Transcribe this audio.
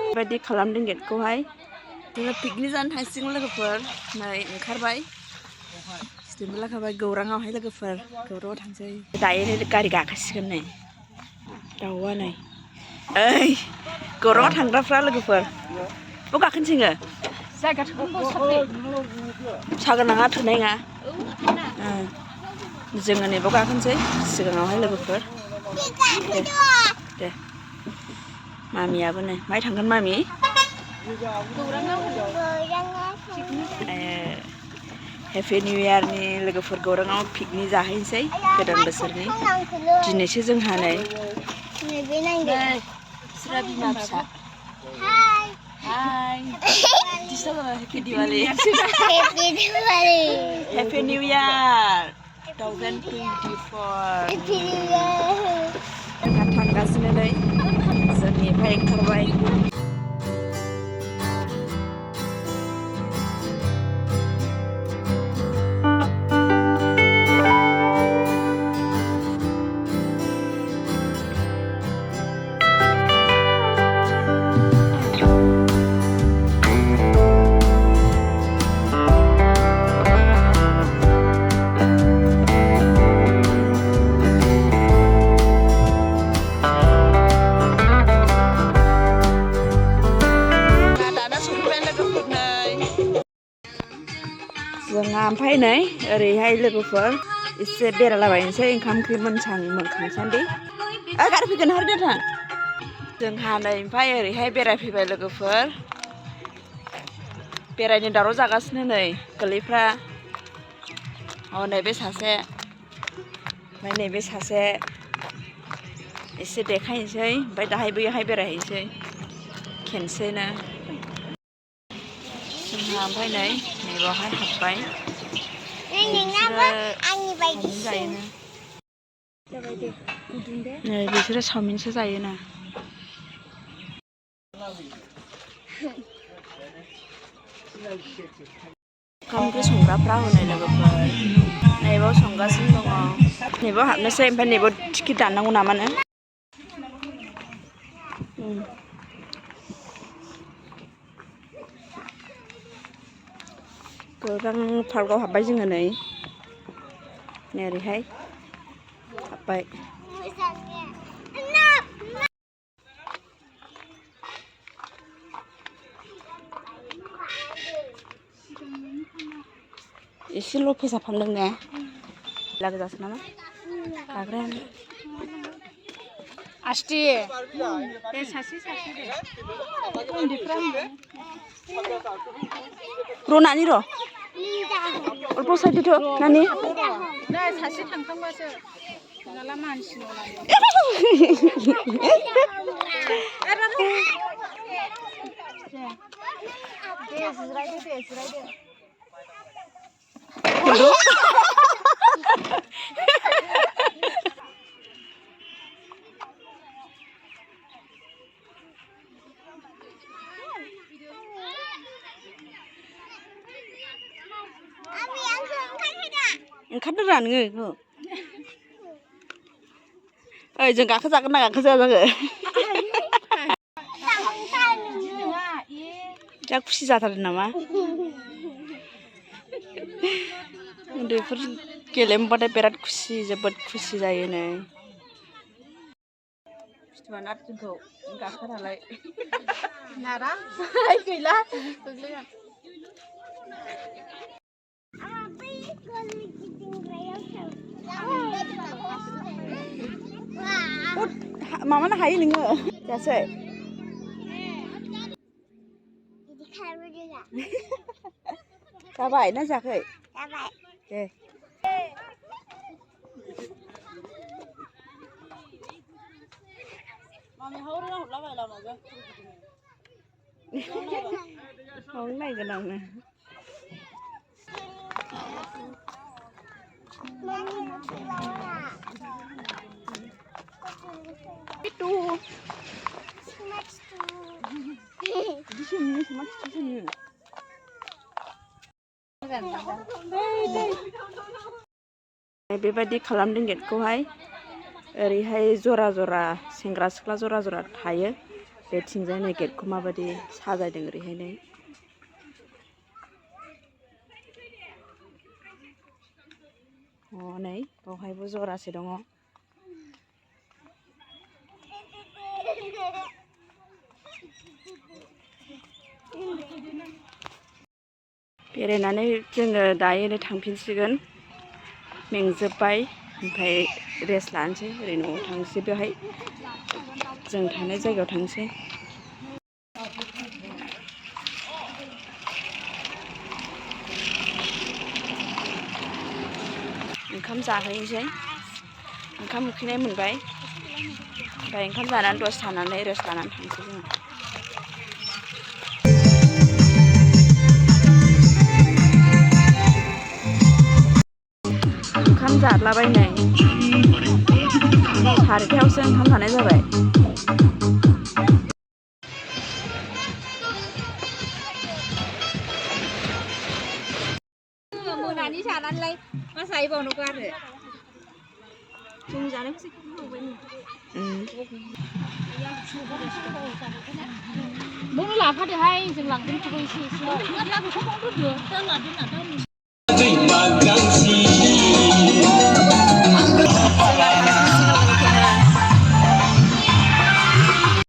बेबायदि खालामदों गेटखौहाय जोङो पिकनिक जानो थांसिगोन लोगोफोर नै ओंखारबाय स्टेबो लाखाबाय गौराङावहाय लोगोफोर गौराङाव थांसै दायो गारि गाखोसिगोन नै दाउआ नै ओइ गौराङाव थांग्राफ्रा लोगोफोर बाव गाखोनोसै साहा गोनाङा थोनाय नङा जोङो नैबाव गाखोनोसै सिगाङावहाय लोगोफोर दे मामियाबो नै माहाय थांगोन मामि हेपि निउ इयारनि लोगोफोर गौराङाव पिकनिक जाहैनोसै गोदान बोसोरनि दिनैसो जोंहा नै बिसोरा बिमा फिसा हाय happy Diwali happy new year 2024 जोंहा थांगासिनो नै जोंनिफ्राय ओंखारबाय जोंहा ओमफ्राय नै ओरैहाय लोगोफोर एसे बेरायलाबायनोसै ओंखाम ओंख्रि मोनखांसान्दि गारि फैगोन हरदो थां जोंहा नै ओमफ्राय ओरैहाय बेरायफैबाय लोगोफोर बेरायनो दावराव जागासिनो नै गोरलैफ्रा नैबे सासे ओमफ्राय नैबे सासे एसे देखायनोसै ओमफ्राय दाहाय बैयावहाय बेरायहैनोसै खेनसेनो जोंहा ओमफ्राय नै नैबावहाय हाबबाय नै बिसोरो चावमिनसो जायोना ओंखाम ओंख्रि संग्राफ्रा हनै लोगोफोर नैबाव संगासिनो दङ नैबाव हाबनोसै ओमफ्राय नैबाव टिकेट दाननांगौ नामानो गौरां पार्कआव हाबबाय जोङो नै ओरैहाय हाबबाय एसेल' फेसाफानदों ने लागाजासो नामा लाग्रायानो आस्टि दे सासे र' नानि र' अल्प साइडथ' नानि नै सासे थांखांबासो नङाला मानसि दे जिरायदो ओंखारदो रा नोङो ओइ जों गाखोजागोन ना गाखोजाया जोङो जा खुसि जाथारदों नामा उन्दैफोर गेलेमोबाथाय बिराद खुसि जोबोद खुसि जायो नै फिथुआनो जोंखौ गाखोनालाय नारा गैला गोग्लैगोन माबानो हायो नोङो जासै जाबाय ना जायाखै जाबाय दे मामि हरलाबायला माबा नायगोन आङो itu di sini sama di sini बेबायदि खालामदों गेटखौहाय ओरैहाय जरा जरा सेंग्रा सिख्ला जरा जरा थायो बेथिंजाय नै गेटखौ माबायदि साजायदों ओरैहाय नै नै बावहायबो जरासे दङ बेरायनानै जोङो दायो थांफिनसिगोन मेंजोब्बाय ओमफ्राय रेस्ट लानोसै ओरै न'आव थांसै बेवहाय जों थानाय जायगायाव थांसै ओंखाम जाहैनोसै ओंखाम उखैनाय मोनबाय ओमफ्राय ओंखाम जानानै दसे थानानै रेस्ट लानानै थांसै जोङो ओंखाम जाद्लाबायनाय 4थायावसो ओंखाम जानाय जाबाय मोनानि जानानैलाय मा जाहैबावनांगौ आरो जोंनि जानायखौसो नों लाफादोहाय जों लांगोनखौबो एसे